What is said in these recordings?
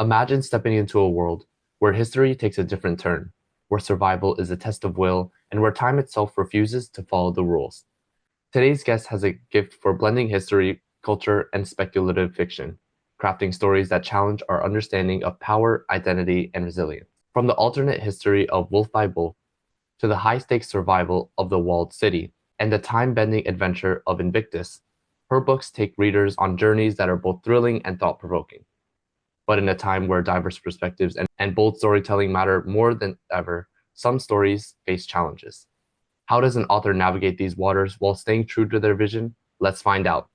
Imagine stepping into a world where history takes a different turn, where survival is a test of will, and where time itself refuses to follow the rules. Today's guest has a gift for blending history, culture, and speculative fiction, crafting stories that challenge our understanding of power, identity, and resilience. From the alternate history of Wolf by Wolf to the high-stakes survival of the Walled City and the time-bending adventure of Invictus, her books take readers on journeys that are both thrilling and thought-provoking. But in a time where diverse perspectives and bold storytelling matter more than ever, some stories face challenges. How does an author navigate these waters while staying true to their vision? Let's find out.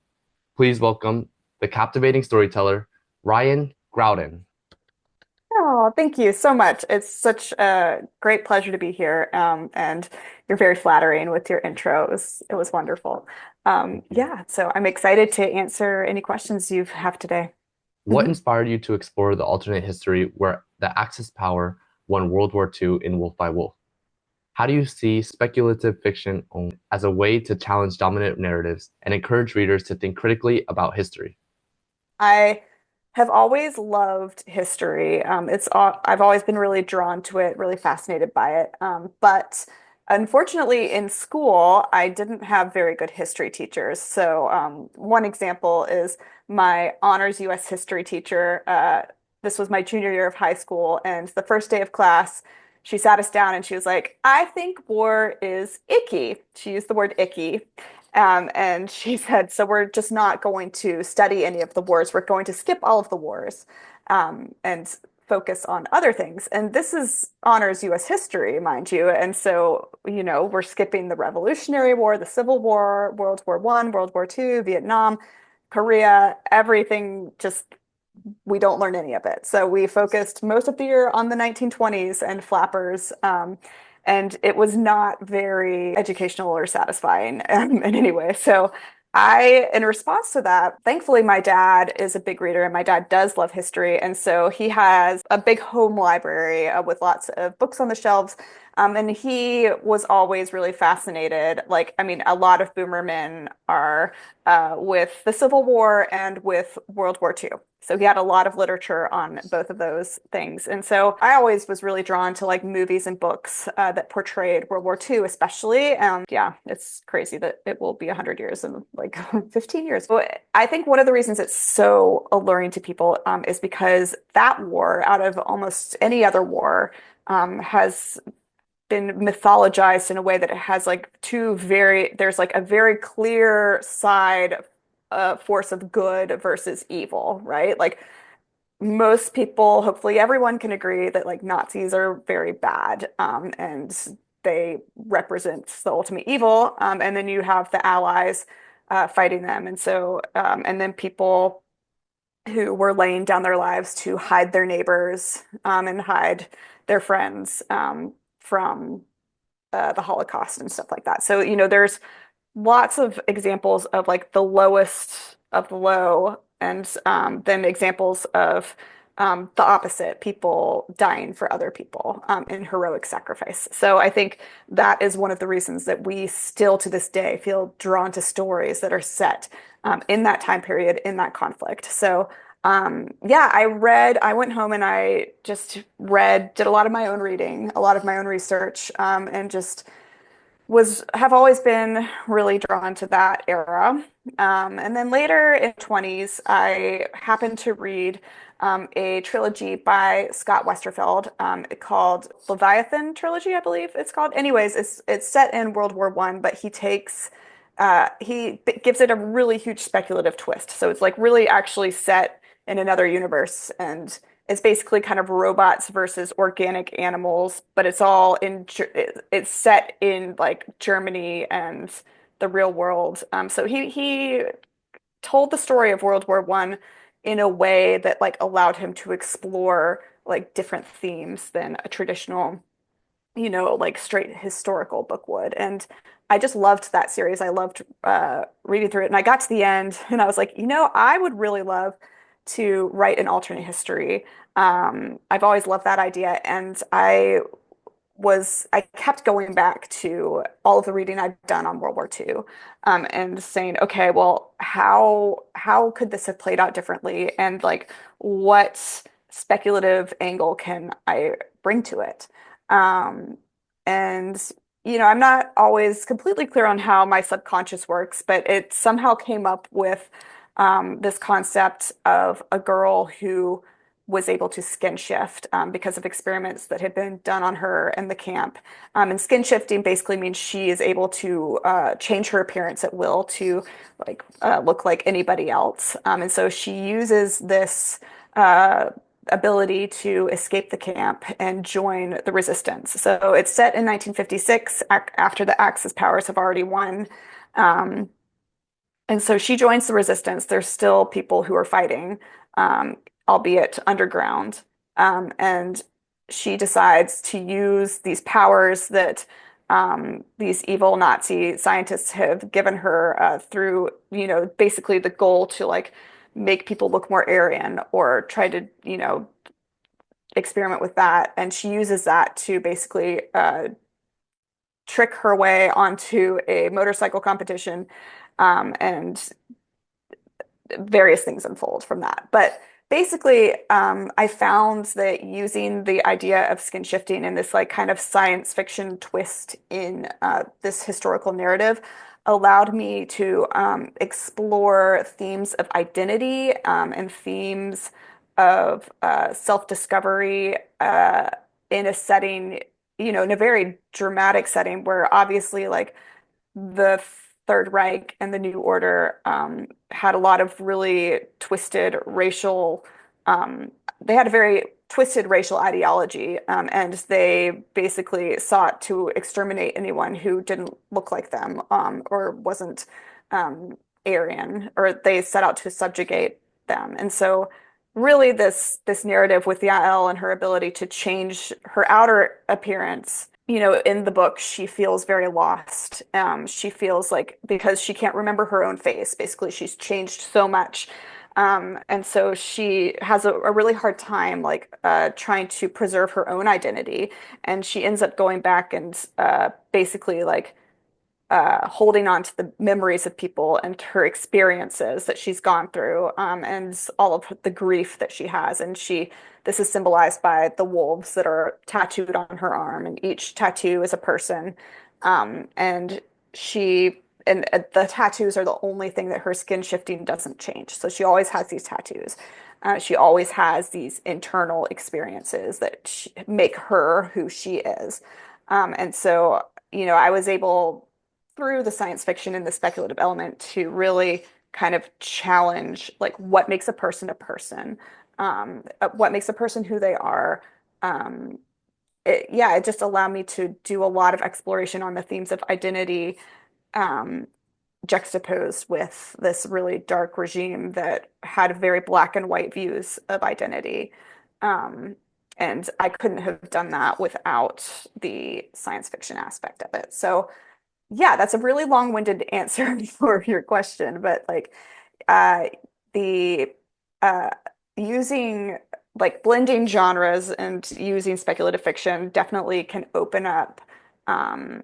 Please welcome the captivating storyteller, Ryan Graudin. Oh, thank you so much. It's such a great pleasure to be here. And you're very flattering with your intro. It was wonderful. Thank you. Yeah, so I'm excited to answer any questions you have today. What inspired you to explore the alternate history where the Axis power won World War II in Wolf by Wolf? How do you see speculative fiction as a way to challenge dominant narratives and encourage readers to think critically about history? I have always loved history. I've always been really drawn to it, really fascinated by it. But unfortunately, in school, I didn't have very good history teachers. So one example is my honors U.S. history teacher. This was my junior year of high school, and the first day of class, she sat us down and she was like, "I think war is icky." She used the word icky. And she said, so we're just not going to study any of the wars. We're going to skip all of the wars and focus on other things. And this is honors US history, mind you. And so, we're skipping the Revolutionary War, the Civil War, World War I, World War II, Vietnam, Korea, everything just we don't learn any of it. So we focused most of the year on the 1920s and flappers. And it was not very educational or satisfying in any way. So in response to that, thankfully, my dad is a big reader and my dad does love history. And so he has a big home library with lots of books on the shelves. And he was always really fascinated. Like, I mean, a lot of boomer men are with the Civil War and with World War II. So he had a lot of literature on both of those things. And so I always was really drawn to like movies and books that portrayed World War II, especially. Yeah, it's crazy that it will be 100 years in like 15 years. But I think one of the reasons it's so alluring to people is because that war, out of almost any other war, has been mythologized in a way that it has like there's like a very clear side force of good versus evil, right? Like most people, hopefully everyone can agree that like Nazis are very bad, and they represent the ultimate evil. And then you have the Allies fighting them. And then people who were laying down their lives to hide their neighbors and hide their friends from the Holocaust and stuff like that. So, there's lots of examples of like the lowest of the low, and then examples of the opposite, people dying for other people in heroic sacrifice. So I think that is one of the reasons that we still to this day feel drawn to stories that are set in that time period, in that conflict. So yeah, I went home and I just did a lot of my own reading, a lot of my own research, and just have always been really drawn to that era. And then later in 20s, I happened to read a trilogy by Scott Westerfeld called Leviathan Trilogy, I believe it's called. Anyways, it's set in World War I, but he gives it a really huge speculative twist. So it's like really actually set in another universe, and it's basically kind of robots versus organic animals, but it's set in like Germany and the real world. So he told the story of World War I in a way that like allowed him to explore like different themes than a traditional, like straight historical book would. And I just loved that series. I loved reading through it. And I got to the end and I was like, I would really love to write an alternate history. I've always loved that idea. And I kept going back to all of the reading I'd done on World War II, and saying, okay, well, how could this have played out differently? And like, what speculative angle can I bring to it? Um, and, I'm not always completely clear on how my subconscious works, but it somehow came up with this concept of a girl who was able to skin shift because of experiments that had been done on her in the camp. And skin shifting basically means she is able to change her appearance at will to look like anybody else. And so she uses this uh, ability to escape the camp and join the resistance. So it's set in 1956 after the Axis powers have already won. Um, and so she joins the resistance. There's still people who are fighting, um, albeit underground. And she decides to use these powers that these evil Nazi scientists have given her through, basically the goal to like make people look more Aryan or try to, experiment with that. And she uses that to basically trick her way onto a motorcycle competition. And various things unfold from that. But basically, I found that using the idea of skin shifting and this like kind of science fiction twist in this historical narrative allowed me to explore themes of identity and themes of self-discovery in a setting, in a very dramatic setting where obviously like the Third Reich and the New Order had a lot of really twisted they had a very twisted racial ideology, and they basically sought to exterminate anyone who didn't look like them or wasn't um, Aryan, or they set out to subjugate them. And so, really, this narrative with Yael and her ability to change her outer appearance, in the book, she feels very lost. She feels like because she can't remember her own face, basically, she's changed so much. And so she has a really hard time like trying to preserve her own identity. And she ends up going back and basically like holding on to the memories of people and her experiences that she's gone through, and all of the grief that she has. And this is symbolized by the wolves that are tattooed on her arm, and each tattoo is a person. And the tattoos are the only thing that her skin shifting doesn't change. So she always has these tattoos. She always has these internal experiences that make her who she is. And so, I was able through the science fiction and the speculative element to really kind of challenge like what makes a person who they are. Um, it just allowed me to do a lot of exploration on the themes of identity, um, juxtaposed with this really dark regime that had very black and white views of identity. Um, and I couldn't have done that without the science fiction aspect of it. So yeah, that's a really long-winded answer for your question, but like uh the uh using like blending genres and using speculative fiction definitely can open up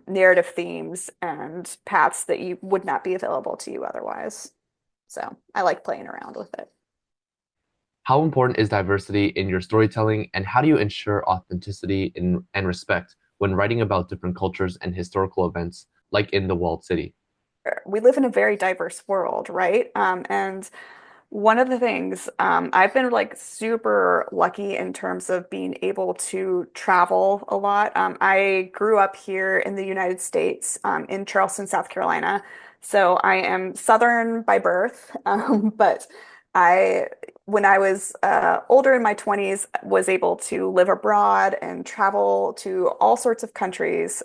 narrative themes and paths that you would not be available to you otherwise. So I like playing around with it. How important is diversity in your storytelling, and how do you ensure authenticity and respect when writing about different cultures and historical events, like in the Walled City? We live in a very diverse world, right? And one of the things I've been like super lucky in terms of being able to travel a lot. I grew up here in the United States, in Charleston, South Carolina. So I am Southern by birth, but I, when I was older in my 20s, was able to live abroad and travel to all sorts of countries.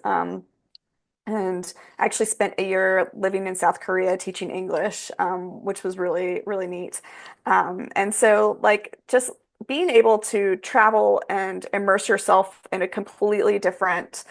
And I actually spent a year living in South Korea teaching English, which was really, really neat. And so, like, just being able to travel and immerse yourself in a completely different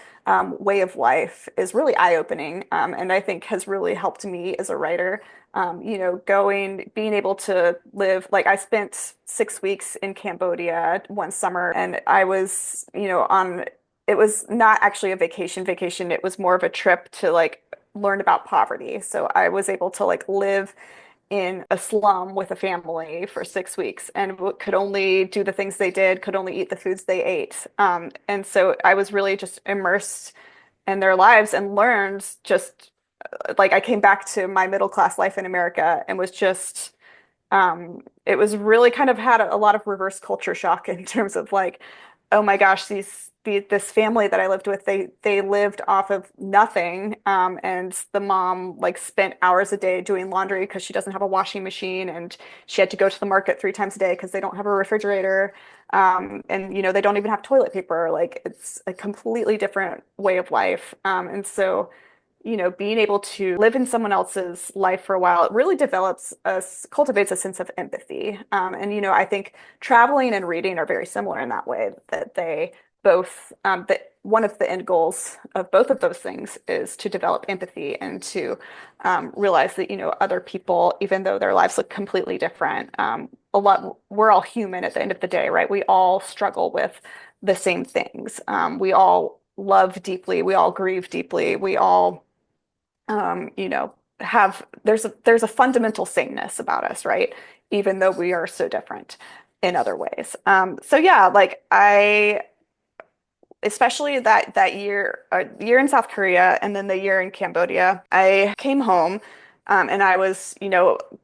way of life is really eye-opening, and I think has really helped me as a writer. Being able to live, like, I spent 6 weeks in Cambodia one summer, and I was, it was not actually a vacation. It was more of a trip to like learn about poverty. So I was able to like live in a slum with a family for 6 weeks and could only do the things they did, could only eat the foods they ate. And so I was really just immersed in their lives and learned just like I came back to my middle class life in America and was just it was really kind of had a lot of reverse culture shock in terms of like, oh my gosh, this family that I lived with, they lived off of nothing. And the mom like spent hours a day doing laundry because she doesn't have a washing machine, and she had to go to the market 3 times a day because they don't have a refrigerator. And they don't even have toilet paper. Like it's a completely different way of life. And so being able to live in someone else's life for a while, it really cultivates a sense of empathy. And I think traveling and reading are very similar in that way, that they both, that one of the end goals of both of those things is to develop empathy and to realize that, other people, even though their lives look completely different, we're all human at the end of the day, right? We all struggle with the same things. We all love deeply. We all grieve deeply. We all have there's a fundamental sameness about us, right? Even though we are so different in other ways. So yeah, like I especially that year, a year in South Korea and then the year in Cambodia, I came home and I was,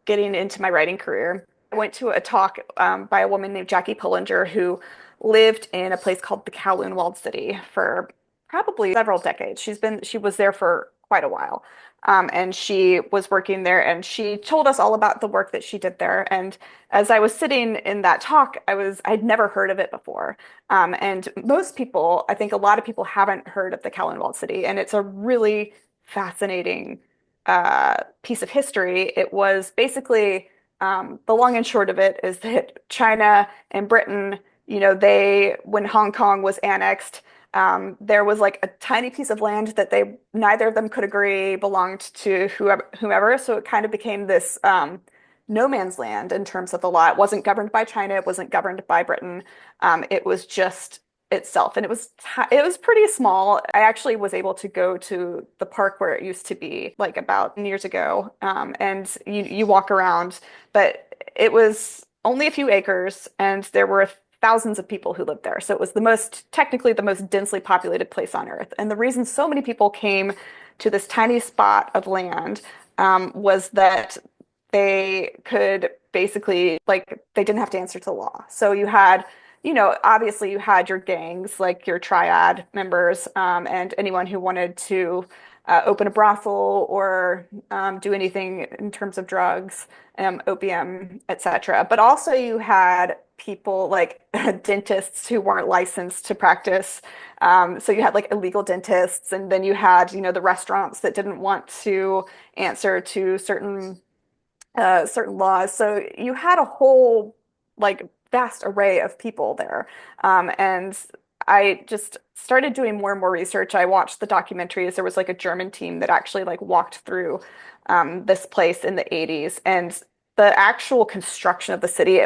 getting into my writing career. I went to a talk by a woman named Jackie Pullinger who lived in a place called the Kowloon Walled City for probably several decades. She was there for quite a while. And she was working there and she told us all about the work that she did there. And as I was sitting in that talk, I'd never heard of it before. And most people, I think a lot of people haven't heard of the Kowloon Walled City, and it's a really fascinating piece of history. It was basically the long and short of it is that China and Britain, when Hong Kong was annexed, there was like a tiny piece of land that neither of them could agree belonged to whomever. So it kind of became this no man's land in terms of the law. It wasn't governed by China. It wasn't governed by Britain. It was just itself, and it was pretty small. I actually was able to go to the park where it used to be, like about years ago, and you walk around, but it was only a few acres, and there were thousands of people who lived there. So it was technically the most densely populated place on Earth. And the reason so many people came to this tiny spot of land was that they could basically, like, they didn't have to answer to the law. So obviously you had your gangs, like your triad members, and anyone who wanted to open a brothel or do anything in terms of drugs, opium, etc. But also you had people like dentists who weren't licensed to practice. So you had like illegal dentists, and then you had, the restaurants that didn't want to answer to certain laws. So you had a whole like vast array of people there. And I just started doing more and more research. I watched the documentaries. There was like a German team that actually like walked through this place in the 80s, and the actual construction of the city,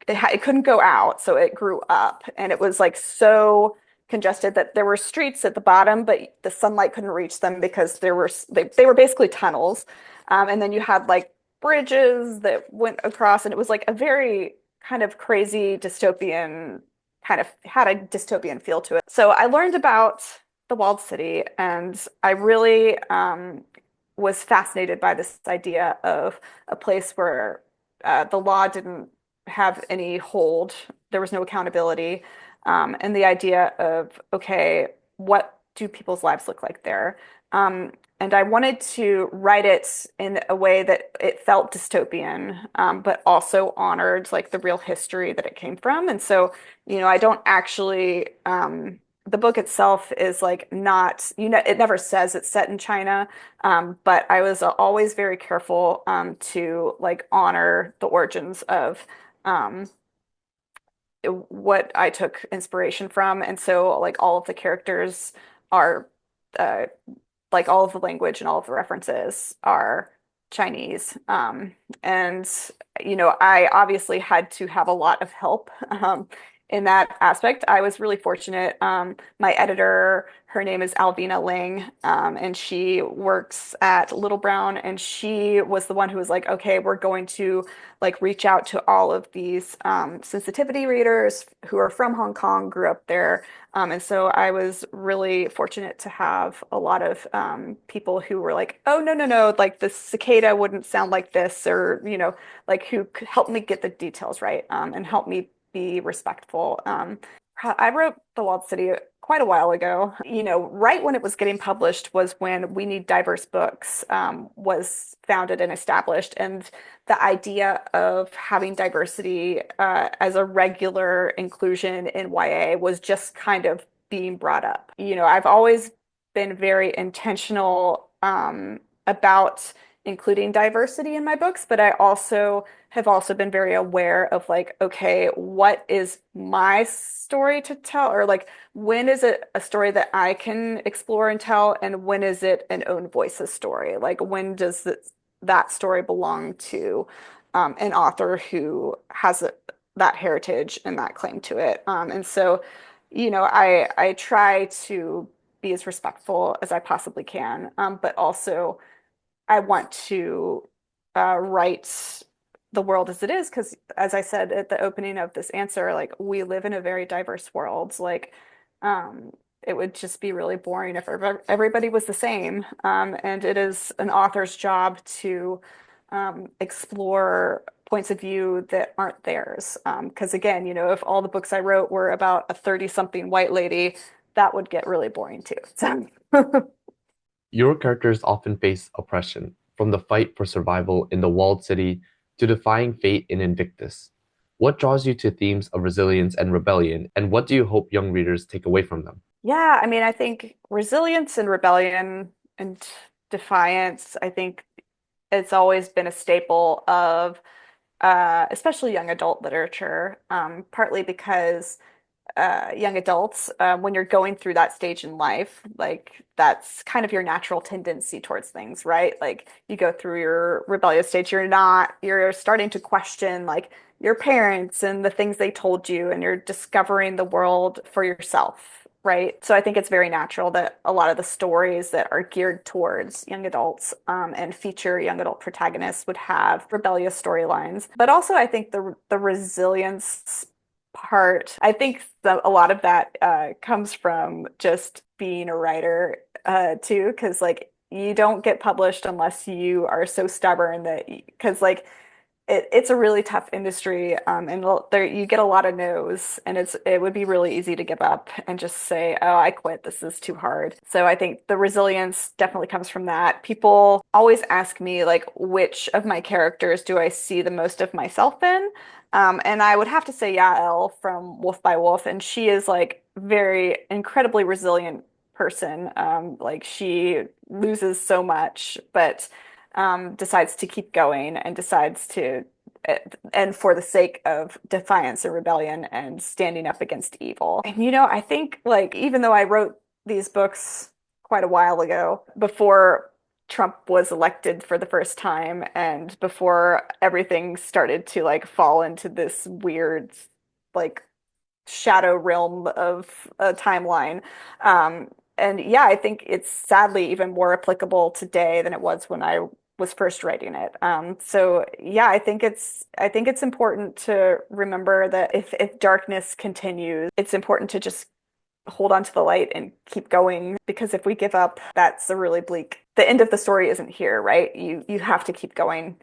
it couldn't go out, so it grew up, and it was like so congested that there were streets at the bottom, but the sunlight couldn't reach them because they were basically tunnels. And then you had like bridges that went across, and it was like a very kind of crazy dystopian, kind of had a dystopian feel to it. So I learned about the walled city, and I really was fascinated by this idea of a place where the law didn't have any hold, there was no accountability, and the idea of, okay, what do people's lives look like there? And I wanted to write it in a way that it felt dystopian, but also honored like the real history that it came from. And so, I don't actually, the book itself is like not, it never says it's set in China, but I was always very careful to like honor the origins of what I took inspiration from. And so, like, all of the characters are uh, like all of the language and all of the references are Chinese. And I obviously had to have a lot of help in that aspect. I was really fortunate. My editor, her name is Alvina Ling, and she works at Little Brown, and she was the one who was like, okay, we're going to like reach out to all of these sensitivity readers who are from Hong Kong, grew up there. And so I was really fortunate to have a lot of people who were like, oh, no, no, no, like the cicada wouldn't sound like this, or, like who could help me get the details right, and help me be respectful. I wrote The Walled City quite a while ago. Right when it was getting published was when We Need Diverse Books was founded and established. And the idea of having diversity as a regular inclusion in YA was just kind of being brought up. I've always been very intentional about including diversity in my books, but I also have also been very aware of like, okay, what is my story to tell? Or like, when is it a story that I can explore and tell? And when is it an own voices story? Like, when does that story belong to an author who has that heritage and that claim to it? And so, I try to be as respectful as I possibly can, but also I want to write the world as it is because, as I said at the opening of this answer, like we live in a very diverse world. Like, it would just be really boring if everybody was the same. And it is an author's job to explore points of view that aren't theirs. Because again, if all the books I wrote were about a 30-something white lady, that would get really boring too. So. Your characters often face oppression, from the fight for survival in the walled city to defying fate in Invictus. What draws you to themes of resilience and rebellion, and what do you hope young readers take away from them? Yeah, I mean, I think resilience and rebellion and defiance, I think it's always been a staple of especially young adult literature, partly because young adults, when you're going through that stage in life, like that's kind of your natural tendency towards things, right? Like you go through your rebellious stage, you're starting to question like your parents and the things they told you, and you're discovering the world for yourself, right? So I think it's very natural that a lot of the stories that are geared towards young adults and feature young adult protagonists would have rebellious storylines. But also, I think the resilience part. I think a lot of that comes from just being a writer too, because like you don't get published unless you are so stubborn that because like it's a really tough industry, and there you get a lot of no's, and it would be really easy to give up and just say, "Oh, I quit. This is too hard." So I think the resilience definitely comes from that. People always ask me like, which of my characters do I see the most of myself in? And I would have to say Yael from Wolf by Wolf, and she is like very incredibly resilient person. Like she loses so much, but decides to keep going and decides to, and for the sake of defiance and rebellion and standing up against evil. And I think like even though I wrote these books quite a while ago, before Trump was elected for the first time and before everything started to like fall into this weird like shadow realm of a timeline. And yeah, I think it's sadly even more applicable today than it was when I was first writing it. So yeah, I think it's important to remember that if darkness continues, it's important to just hold on to the light and keep going because if we give up, that's a really bleak. The end of the story isn't here, right? You have to keep going.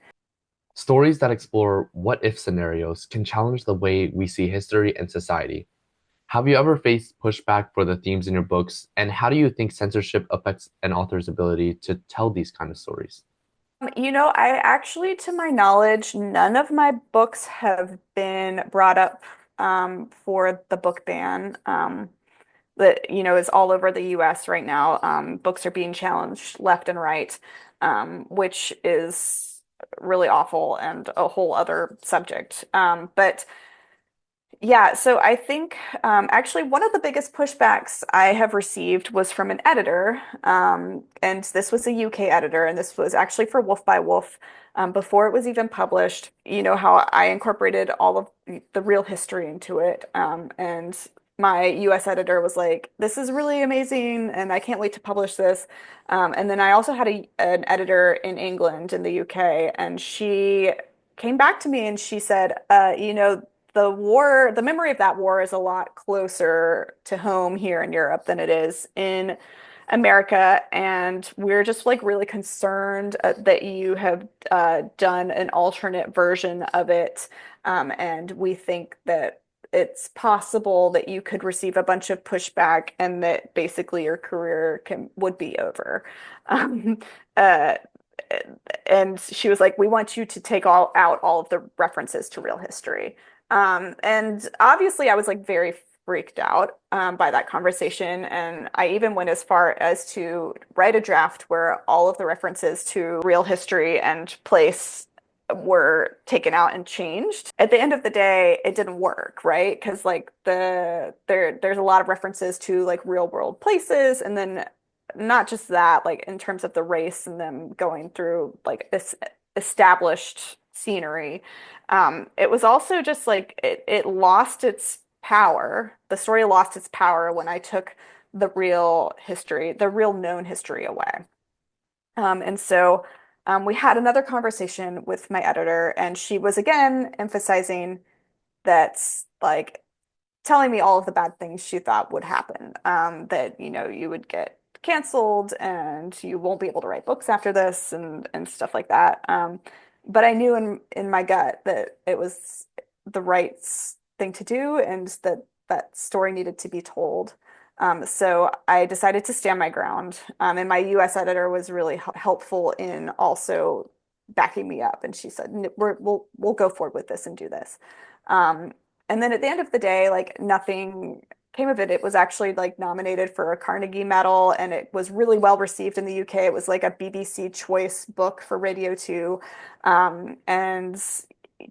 Stories that explore what if scenarios can challenge the way we see history and society. Have you ever faced pushback for the themes in your books, and how do you think censorship affects an author's ability to tell these kind of stories? I actually, to my knowledge, none of my books have been brought up for the book ban that, is all over the US right now. Books are being challenged left and right, which is really awful and a whole other subject. But Yeah, so I think actually one of the biggest pushbacks I have received was from an editor, and this was a UK editor, and this was actually for Wolf by Wolf before it was even published. You know how I incorporated all of the real history into it, and my US editor was like, "This is really amazing, and I can't wait to publish this." And then I also had an editor in England in the UK, and she came back to me and she said, the war, the memory of that war is a lot closer to home here in Europe than it is in America. And we're just like really concerned that you have done an alternate version of it. And we think that it's possible that you could receive a bunch of pushback and that basically your career would be over. Um, uh, and she was like, "We want you to take out all of the references to real history." And obviously, I was like very freaked out by that conversation. And I even went as far as to write a draft where all of the references to real history and place were taken out and changed. At the end of the day, it didn't work, right? Because like there's a lot of references to like real world places, and then not just that, like in terms of the race and them going through like this established scenery. It was also just like it lost its power. The story lost its power when I took the real history, the real known history away. And so we had another conversation with my editor, and she was again emphasizing that like telling me all of the bad things she thought would happen. That, you would get canceled and you won't be able to write books after this and stuff like that. But I knew in my gut that it was the right thing to do and that that story needed to be told. So I decided to stand my ground. And my US editor was really helpful in also backing me up. And she said, we'll go forward with this and do this." Um, and then at the end of the day, like nothing came of it. It was actually like nominated for a Carnegie Medal and it was really well received in the UK. It was like a BBC Choice book for Radio 2. And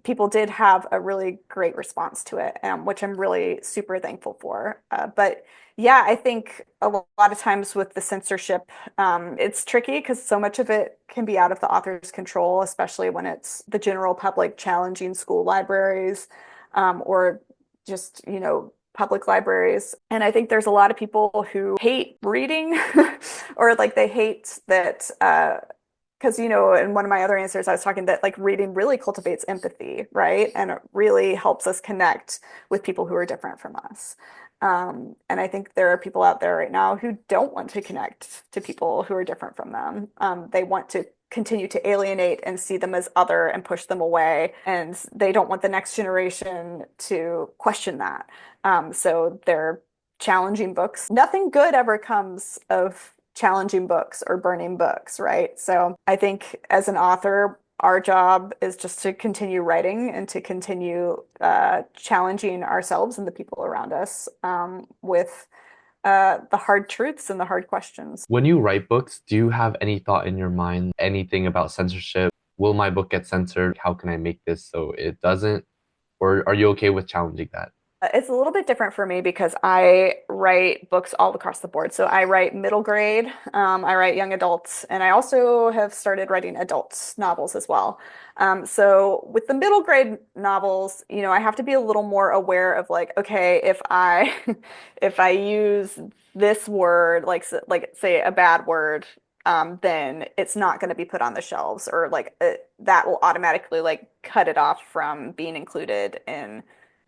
people did have a really great response to it, which I'm really super thankful for. But yeah, I think a lot of times with the censorship, it's tricky because so much of it can be out of the author's control, especially when it's the general public challenging school libraries or just, public libraries. And I think there's a lot of people who hate reading or like they hate that because, in one of my other answers, I was talking that like reading really cultivates empathy, right? And it really helps us connect with people who are different from us. And I think there are people out there right now who don't want to connect to people who are different from them. They want to continue to alienate and see them as other and push them away. And they don't want the next generation to question that. So they're challenging books. Nothing good ever comes of challenging books or burning books, right? So I think as an author, our job is just to continue writing and to continue challenging ourselves and the people around us with the hard truths and the hard questions. When you write books, do you have any thought in your mind, anything about censorship? Will my book get censored? How can I make this so it doesn't? Or are you okay with challenging that? It's a little bit different for me because I write books all across the board. So I write middle grade, I write young adults, and I also have started writing adult novels as well. So with the middle grade novels, I have to be a little more aware of like, okay, if I if I use this word, like say a bad word, then it's not going to be put on the shelves, or like that will automatically like cut it off from being included in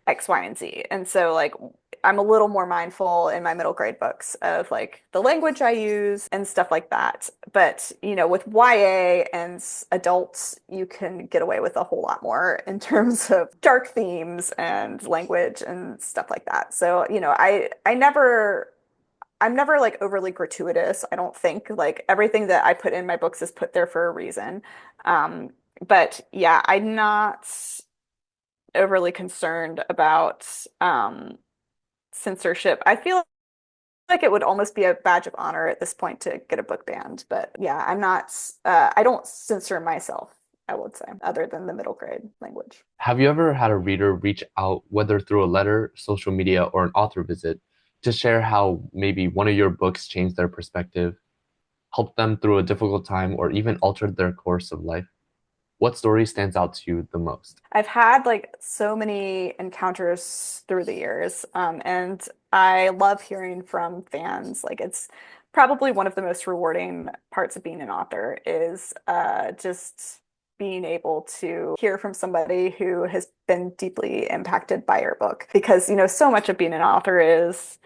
X, Y, and Z. And so like I'm a little more mindful in my middle grade books of like the language I use and stuff like that. But, with YA and adults, you can get away with a whole lot more in terms of dark themes and language and stuff like that. So, I'm never like overly gratuitous. I don't think like everything that I put in my books is put there for a reason. Um, but yeah, I'm not overly concerned about censorship. I feel like it would almost be a badge of honor at this point to get a book banned. But yeah, I don't censor myself I would say, other than the middle grade language. Have you ever had a reader reach out, whether through a letter, social media, or an author visit, to share how maybe one of your books changed their perspective, helped them through a difficult time, or even altered their course of life? What story stands out to you the most? I've had like so many encounters through the years, and I love hearing from fans. Like it's probably one of the most rewarding parts of being an author is just being able to hear from somebody who has been deeply impacted by your book. Because, so much of being an author is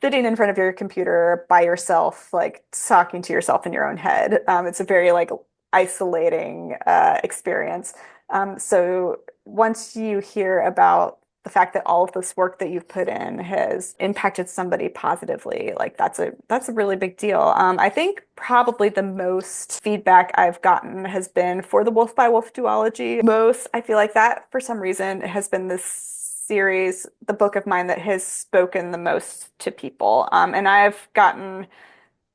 sitting in front of your computer by yourself, like talking to yourself in your own head. It's a very like isolating experience. So once you hear about the fact that all of this work that you've put in has impacted somebody positively, like that's a really big deal. I think probably the most feedback I've gotten has been for the Wolf by Wolf duology. I feel like that for some reason has been this series, the book of mine that has spoken the most to people. And I've gotten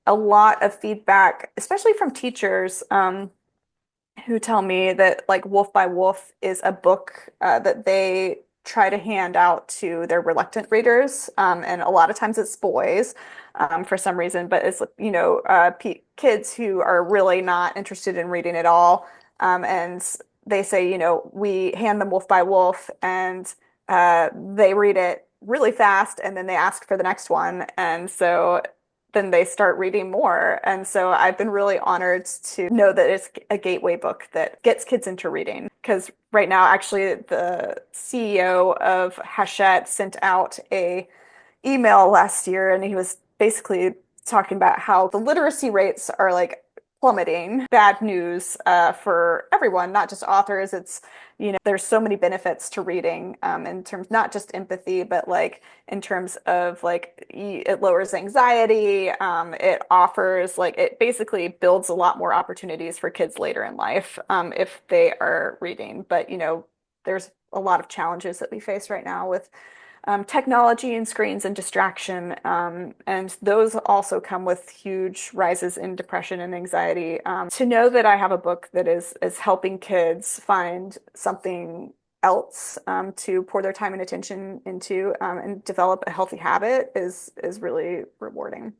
a lot of feedback, especially from teachers. Who tell me that like Wolf by Wolf is a book that they try to hand out to their reluctant readers, and a lot of times it's boys for some reason, but it's kids who are really not interested in reading at all, and they say we hand them Wolf by Wolf and they read it really fast and then they ask for the next one, and so then they start reading more. And so I've been really honored to know that it's a gateway book that gets kids into reading. Because right now, actually, the CEO of Hachette sent out a email last year, and he was basically talking about how the literacy rates are like plummeting. Bad news for everyone, not just authors. There's so many benefits to reading in terms not just empathy, but like in terms of like it lowers anxiety. It basically builds a lot more opportunities for kids later in life if they are reading. But there's a lot of challenges that we face right now with technology and screens and distraction. And those also come with huge rises in depression and anxiety. To know that I have a book that is helping kids find something else to pour their time and attention into and develop a healthy habit is really rewarding.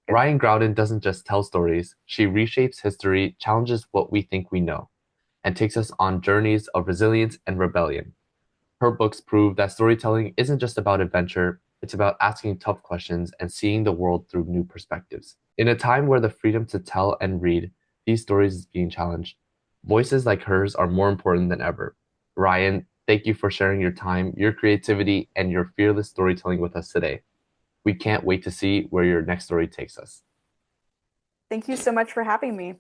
Ryan Graudin doesn't just tell stories, she reshapes history, challenges what we think we know, and takes us on journeys of resilience and rebellion. Her books prove that storytelling isn't just about adventure, it's about asking tough questions and seeing the world through new perspectives. In a time where the freedom to tell and read these stories is being challenged, voices like hers are more important than ever. Ryan, thank you for sharing your time, your creativity, and your fearless storytelling with us today. We can't wait to see where your next story takes us. Thank you so much for having me.